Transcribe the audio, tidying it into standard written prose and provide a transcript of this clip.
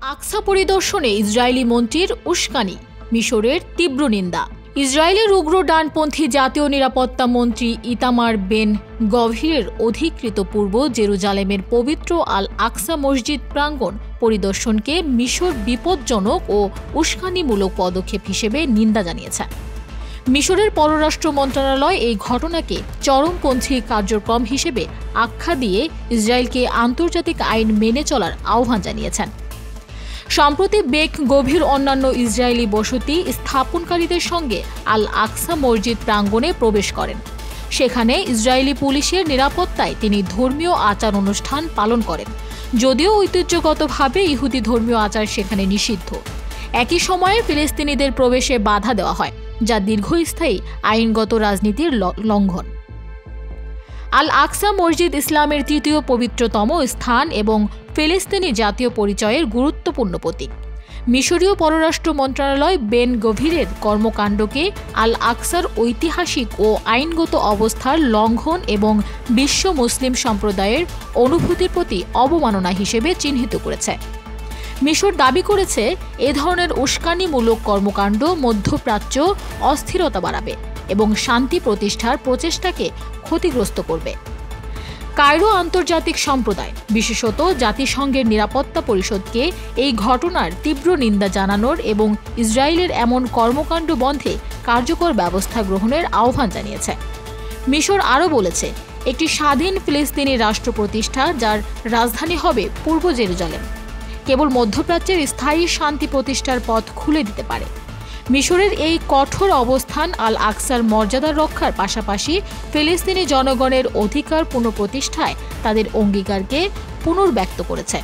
আকসা পরিদর্শনে ইসরায়েলি মন্ত্রীর উস্কানি, মিশরের তীব্র নিন্দা। ইসরায়েলের উগ্র ডানপন্থী জাতীয় নিরাপত্তা মন্ত্রী ইতামার বেন গভিরের অধিকৃত পূর্ব জেরুজালেমের পবিত্র আল আকসা মসজিদ প্রাঙ্গণ পরিদর্শনকে মিশর বিপজ্জনক ও উস্কানিমূলক পদক্ষেপ হিসেবে নিন্দা জানিয়েছে। মিশরের পররাষ্ট্র মন্ত্রণালয় এই ঘটনাকে চরমপন্থী কার্যক্রম হিসেবে আখ্যা দিয়ে ইসরায়েলকে আন্তর্জাতিক আইন মেনে চলার আহ্বান জানিয়েছেন। সম্প্রতি বেক গভীর অন্যান্য ইসরায়েলি বসতি স্থাপনকারীদের সঙ্গে আল আকসা মসজিদ প্রাঙ্গণে প্রবেশ করেন। সেখানে ইসরায়েলি পুলিশের নিরাপত্তায় তিনি ধর্মীয় আচার অনুষ্ঠান পালন করেন, যদিও ঐতিহ্যগতভাবে ইহুদি ধর্মীয় আচার সেখানে নিষিদ্ধ। একই সময়ে ফিলিস্তিনিদের প্রবেশে বাধা দেওয়া হয়, যা দীর্ঘস্থায়ী আইনগত রাজনীতির লঙ্ঘন। আল আকসা মসজিদ ইসলামের তৃতীয় পবিত্রতম স্থান এবং ফিলিস্তিনি জাতীয় পরিচয়ের গুরুত্বপূর্ণ প্রতীক। মিশরীয় পররাষ্ট্র মন্ত্রণালয় বেন গভিরের কর্মকাণ্ডকে আল আকসার ঐতিহাসিক ও আইনগত অবস্থার লঙ্ঘন এবং বিশ্ব মুসলিম সম্প্রদায়ের অনুভূতির প্রতি অবমাননা হিসেবে চিহ্নিত করেছে। মিশর দাবি করেছে, এ ধরনের উস্কানিমূলক কর্মকাণ্ড মধ্যপ্রাচ্য অস্থিরতা বাড়াবে এবং শান্তি প্রতিষ্ঠার প্রচেষ্টাকে ক্ষতিগ্রস্ত করবে। কায়রো আন্তর্জাতিক সম্প্রদায়, বিশেষত জাতিসংঘের নিরাপত্তা পরিষদকে এই ঘটনার তীব্র নিন্দা জানানোর এবং ইসরায়েলের এমন কর্মকাণ্ড বন্ধে কার্যকর ব্যবস্থা গ্রহণের আহ্বান জানিয়েছে। মিশর আরও বলেছে, একটি স্বাধীন ফিলিস্তিনি রাষ্ট্র প্রতিষ্ঠা, যার রাজধানী হবে পূর্ব জেরুজালেম, কেবল মধ্যপ্রাচ্যের স্থায়ী শান্তি প্রতিষ্ঠার পথ খুলে দিতে পারে। মিশরের এই কঠোর অবস্থান আল আকসার মর্যাদা রক্ষার পাশাপাশি ফিলিস্তিনি জনগণের অধিকার পুনঃপ্রতিষ্ঠায় তাদের অঙ্গীকারকে পুনর্ব্যক্ত করেছে।